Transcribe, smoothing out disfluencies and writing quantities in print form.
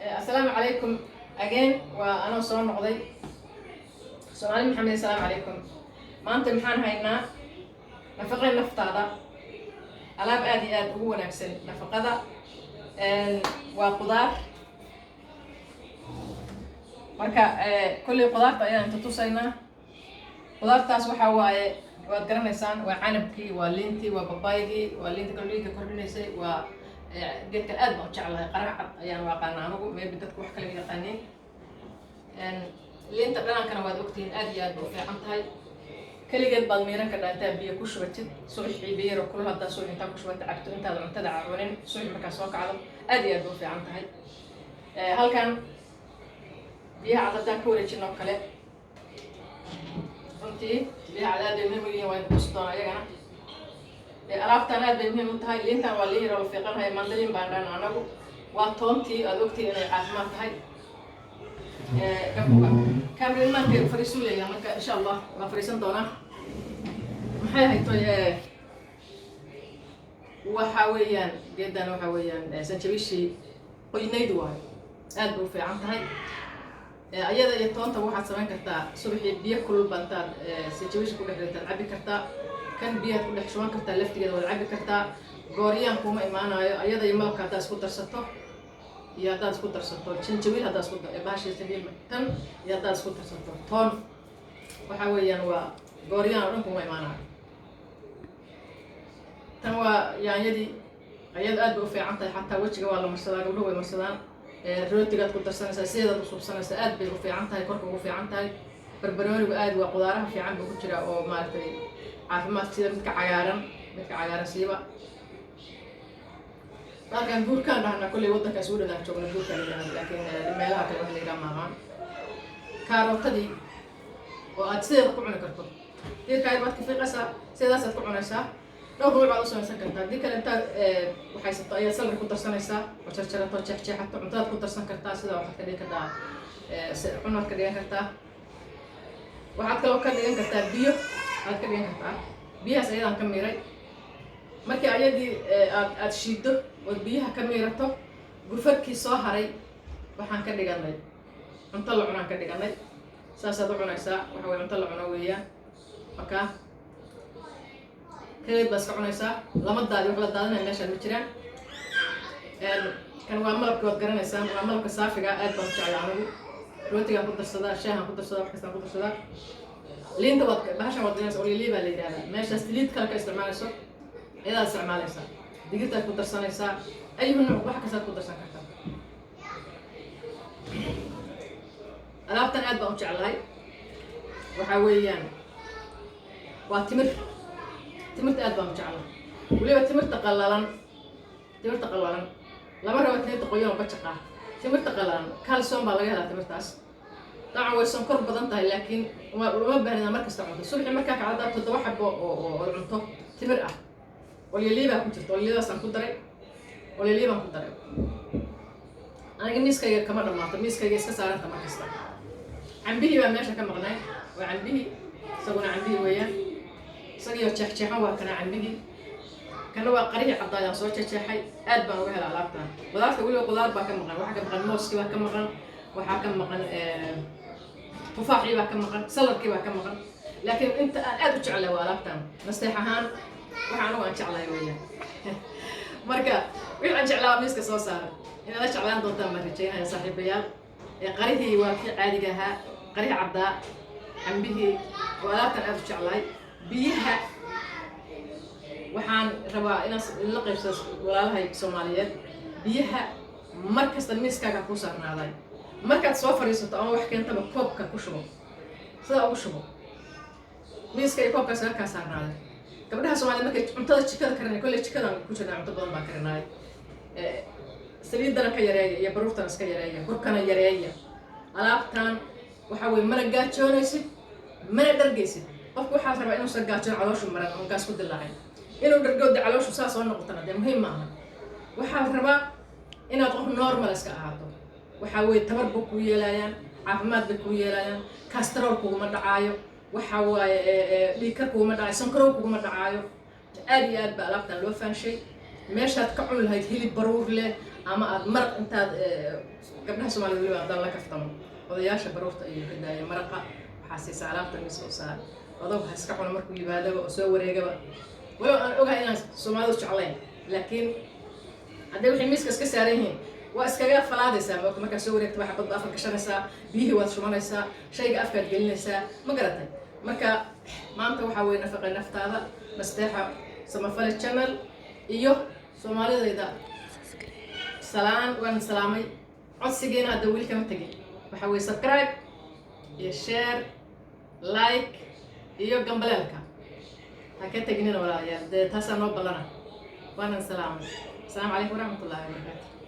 السلام عليكم again وأنا صون نقضي سؤال محمد السلام عليكم ما أنت محن هينا نفقة نفتادا ألعاب آدي هو نفسه نفقة وخضار marka kulli qudaarta ayaan inta tusayna qudaartaas waxa waaye waad garanaysaan waa canabkii waa liintii waa babaygii waa liinta kaloriinka kordhinaysay waa geedkan aad baan u jeclahay qaraacad ayaan waaqaana anigu maybe dadku wax kale yaqaaniin liinta dhanankana waad ogtihiin aad iyo aad u fiican tahay kaligeed baad miiran ka dhaantaa biyo ku shubatid subaxii biyo yar kulul haddaa subax intaa ku shubata cabto intaad cuntada cunin subax markaa soo kacdo aad iyo aad u fiican tahay halkan biyaha cadadaan ka wareejin oo kale runtii biyaha cad aad bay muhiim u yihiin waa in kusi doona iyagana alaabtaan aad bay muhiim u tahay liintan waa liin yar oo la fiiqanahay mandaliin baan dhan anagu waa toontii aad ogtii inay caafimaad tahay kaamrimaanka fariisu leeyahay marka insha allah waa fariisan doonaa maxay haytoy waxa weeyaan geedan waxa weeyaan sanjabiishii qoynayd waayo aad bay u fiican tahay ayada iyo toonta waxaad samayn kartaa subaxii biyo kulul bantaad sanjabiisha ku dhex rintaad cabbi kartaa kan biyaad ku dhex shuban kartaa laftigeeda waad cabbi kartaa gooryaan kuma imaanayo ayada iyo malabka haddaad isku darsato iyo haddaad isku darsato janjawiil haddaad isku bahashii janjawiil tan iyo haddaad isku darsato toon waxa weeyaan waa gooryaan oo dhan kuma imaanayo tan waa yaanyadii ayada aad bay u fiican tahay xataa wejiga waa la marsadaa gabdho way marsadaan rootigaad ku darsanaysaa sideedaad u suubsanaysaa aad bay u fiican tahay korka ugu fiican tahay barbaroonigu aad waa qudaaraha fiican buu ku jiraa oo maaragtay caafimaadka sida midka cagaaran siiba halkan guurkaan dhahna kolley waddankaas ugu dhadaan joogna guurkaan idhaahda laakiin meelaha kale wax layidhaha maahaan kaarootadii oo aad sideeda ku cuni karto diirkaa baad ka fiiqaysaa sidaasaad ku cunaysaa dhowr ruux baad u samaysan kartaa haddii kale intaad waxaysato ayaad salar ku darsanaysaa oo jarjarato jeexjeexato cuntadaad ku darsan kartaa sida waxaad ka dhigan kartaa cunaad ka dhigan kartaa waxaad kaloo ka dhigan kartaa biyo aad ka dhigan kartaa biyahaas ayadaan ka miiray markii ayadii aad shiiddo ood biyaha ka miirato gurfadkii soo haray waxaan ka dhiganay cunto la cunaan ka dhiganay saasaad u cunaysaa waxa way cunto la cuno weeyaan markaa kaleed baa iska cunaysaa lama daadi wax la daadinaya meeshaan ma jiraan kan waa malabka waad garanaysaan waa malabka saafiga aad baan u jeclaa anigu rootigaan ku darsadaa shaahan ku darsadaa wax kastaan ku darsadaa liinta waad bahashan waad garanaysaa olili baa la yidhahdaa meeshaas liid kale ka isticmaalayso ayadaad isticmaalaysaa digirtaad ku darsanaysaa ayuhu nooc wax kastaad ku darsan kartaa alaabtan aad baan u jeclahay waxaa weeyaan waa timirta aad baan u jeclahay weliba timirta qallalan lama rabo timirta qoyan oo bajaqaa timirta qallalan calcium baa laga helaa timirtaas dabcan way sonkor badan tahay laakiin uma baahnida mar kasta cunto subaxii markaa kacaddaa 7 xabo oo cunto timir ah olili baa ku jirta olilidaasaan ku daray olili baan ku daray aniga miiskayga kama dhammaato miiskayga iska saaranta mar kasta cambihii baa meesha ka maqnay waa cambihii isaguna cambihii weeyaan isagiyo jeexjeexan waa kana cambihii kana waa qarihii caddaayaan soo jeexjeexay aad baan uga helaa alaabtan qudaarta weliba qudaar baa ka maqan waxaa ka maqan mooskii baa ka maqan waxaa ka maqan tufaaxii baa ka maqan saladkii baa ka maqan laakiin inta aan aad u jeclahay waa alaabtan nasteex ahaan waxa anigu aan jeclahay weeyaan marka wixii aan jeclaa miiska soo saaray inaad la jeclaan doontaan baan rajaynaya saaxiibayaal qarihii waa kii caadiga ahaa qarihi caddaa cambihii waa alaabtan aad u jeclahay biyaha waxaan rabaa inaan la qaybsado walaalahay Soomaaliyeed biyaha mar kasta miiskaaga ku saarnaaday markaad soo fariisato ama wax keentaba koobka ku shubo sida ugu shubo miiska iyo koobkaas ka saarnaaday gabdhaha Soomaaliyeed markay cuntada jikada karinay kolley jikadan ku jirnaa cunto badan baan karinay saliidana ka yareeya iyo baruurtana iska yareeya burkana yareeya alaabtan waxa weeye mana gaajoonaysid mana dhargaysid qofku waxaa rabaa inuu sa gaajoon calooshu maran oo gaas ku dilaacay inuu dhargowda calooshu saas oo noqotana dee muhiim maaha waxaa rabaa inaad qof normal iska ahaato waxaa weeye tabar buu ku yeelayaan caafimaad bay ku yeelayaan kastarool kuguma dhacaayo waxa waaye dhiigkar kuguma dhacaayo sankarow kuguma dhacaayo aad iyo aad baa alaabtan loo faanshay meeshaad ka cuni lahayd hilib baruur leh ama aad maraq intaad gabdhaha Soomaalida waliba haddaan la kaftamo odayaasha baruurta ayuu ka daaya maraqa waxaa siisaa alaabta miis oo saar odag ha iska cuna markuu yimaadaba oo soo wareegaba walow aan ogahay inaan Soomaalidu jeclayn laakiin hadday wixii miiska iska saaran yihiin waa iskaga falaadaysaa markaa soo wareegta waxa badda afka gashanaysaa biyihii waad shumanaysaa shayga afkaad gelinaysaa ma garatay marka maanta waxaa weeye nafaqay naftaada nasteexa samafale channel iyo Soomaalidayda salaan waan salaamay codsigeena hadda weli kama tagin waxa weeye subscribe iyo share like iyo gambaleelka ha ka taginina walaalayaal dee taasaa noo ballana waanan salaamay السلام عليكم ورحمة الله وبركاته.